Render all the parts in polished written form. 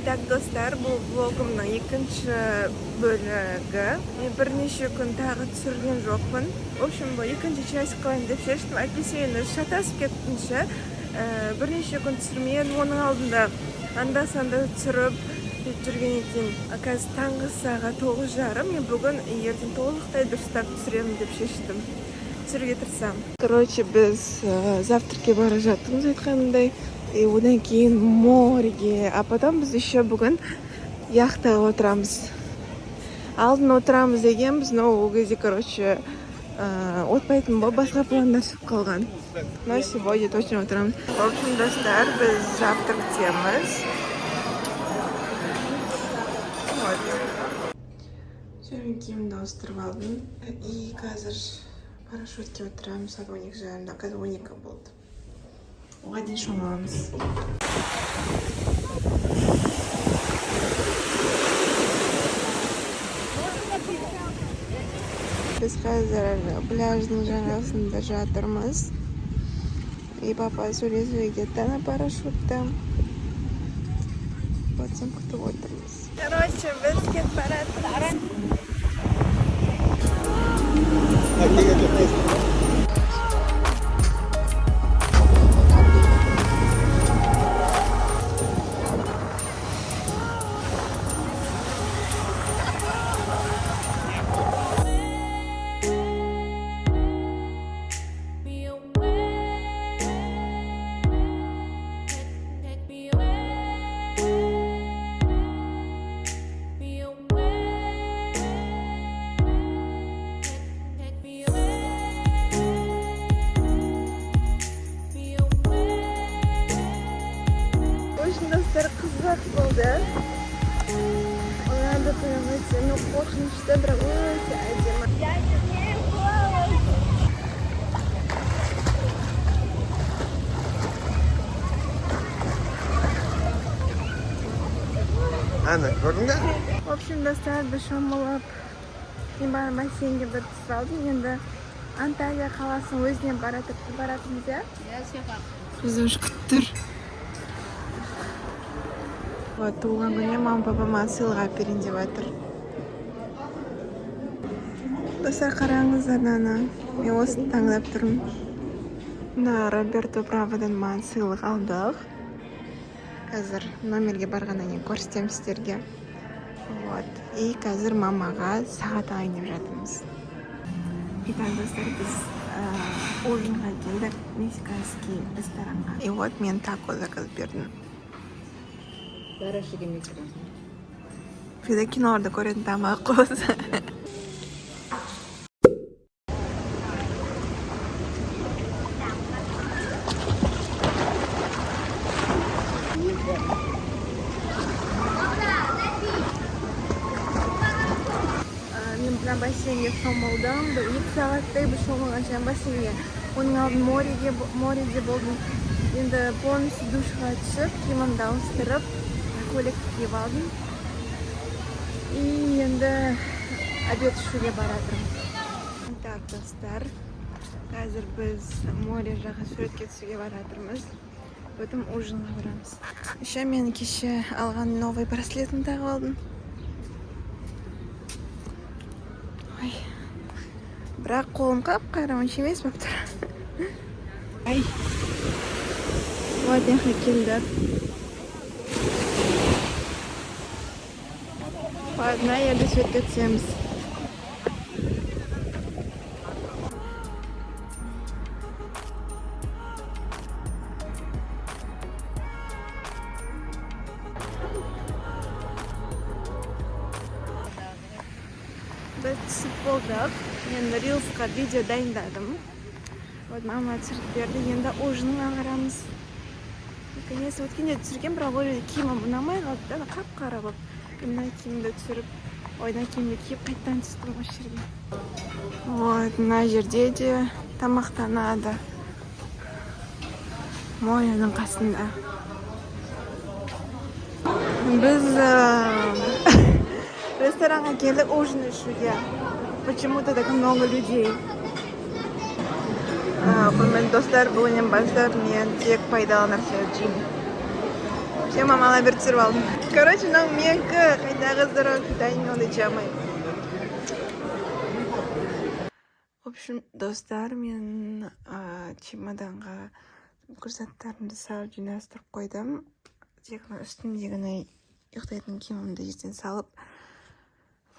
Так, достар, бұл влогымның екінші бөлігі. Мен бірнеше күн тағы түсірген жоқпын. В общем, бұл екінші часть қылайын деп шештім. Әйтпесе енді шатасып кеттінші. Бірнеше күн түсірмеген, оның алдында анда-санда түсіріп жүрген екен. Қазір таңғы сағат 9:30. Мен бүгін ертең толықтай дұрыстап түсіремін деп шештім. Түсіруге тырысамын. Короче, біз завтракке бара жаттыңыз айтқанымдай. И одан кейін морге, а потом біз еще бүгін яхтаға отырамыз. Алдын отырамыз дегенбіз, но ол кезде, короче, отпайтын болып басқа пландар шығып қалған. Но сегодня точно отырамыз. В общем, достар, біз завтрак теміз. Вот. Жәрін киімді ауыстырып алдым. И қазір парашютке отырамыз. Сағат 12:30, қазір 12 болды. Оған дейін шомыламыз. Біз қазір пляждың жағасында жатырмыз. И папа сөйлесуге кетті на парашютті. Батсам күтіп отырмыз. Короче, біз кетіп баратырмыз. Достар, қызық болды. Олар да өте қорқынышты, бірақ өте әдемі. Ана, көрдің бе? В общем, достар, біз шомылып, мен бара бассейнге бір түсіп алдым. Енді Анталия қаласының өзіне баратымыз, иә? Бізді уже күттір. Туылған күніне мама папама сыйлық берейін деп жатыр. Достар, қараңыздар, ана. Мен осыны таңдап тұрмын. Мына Роберто Праводан маған сыйлық алдық. Қазір номерге барғаннан кейін көрсетемін сіздерге. И қазір мамаға сағат алайын деп жатырмыз. Итак, достар, біз ужинға келдік мексиканский ресторанға. И вот мен тако заказ бердім. Барашыға мексиканский. Бізде киноларда көретін тамақ қосы. Мен бұна бассейнге шомылдым. 2 сағаттай бұл шомылған жаң бассейнге. Оның алдын мореде болдым. Енді полностью душқа түсіп, киімімді ауыстырып, көйлекті киіп алдым. И енді обед ішуге баратырмын. Так, достар, қазір біз море жаққа суретке түсуге баратырмыз. Потом ужинға барамыз. Еще мен кеше алған новый браслетін тағып алдым. Ой. Бірақ қолым қап-қара онша емес болып тұр. Ай. Вот яққа келдік. Ладно, енді суретке түсеміз. Біз түсіп болдық. Енді рилсқа видео дайындадым. Вот мама түсіріп берді. Енді ужинға қарамыз. Наконец, өткенде түсірген, бірақ ол киімім ұнамай қалды. Қап-қара болып. Мына киімді түсіріп, ойна киімді киіп, қайттан түстім осы жерге. Вот, мына жерде де тамақтанады. Моренің қасында. Біз ресторанға келдік ужин ішуге. Почему-то так много людей. Құрметті достар, бүгіннен бастап мен тек пайдалы нәрсе жеймін. Все, мамалар беріп түсіріп алдым. Короче, мынау менікі, қайдағыздары питание ондай іше алмаймын. В общем, достар, мен чемоданға курсаттарымды салып жинастырып қойдым. Тек үстімдегіні ұйықтайтын киімімді естен салып.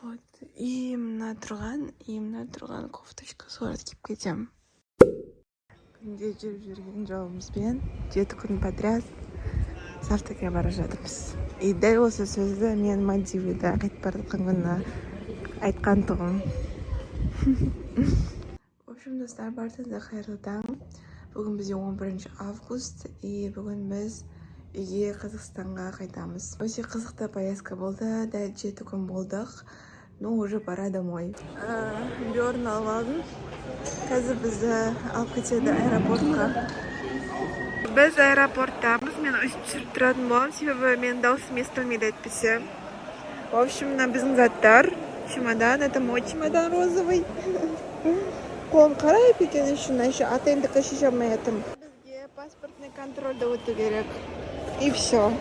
Вот. И мына тұрған кофточка соларды киіп кетем. Күнде жүріп жүрген жолымызбен 7 күн подряд Сартакқа бара жатырмыз. И дәл осы сөзді мен Мальдивада қайтып бара жатқан күні айтқан тұғым. В общем, достар, баршаңызға қайырлы таң. Бүгін бізде 11 август, и бүгін біз үйге Қазақстанға қайтамыз. Өте қызықты поездка болды, дәл 7 күн болдық. Ну, уже пора домой. Бёрн алып алдым. Қазір бізді алып кетеді аэропортқа. Біз аэропорттамыз. Мен өстіп түсіріп тұратын боламын, себебі мен даусым естілмейді әйтпесе. В общем, мына біздің заттар. Чемодан, это мой чемодан розовый. Қолым қарайып екен еще отельдікі шеше алмай жатырмын. Бізге паспортный контрольді өту керек. И все.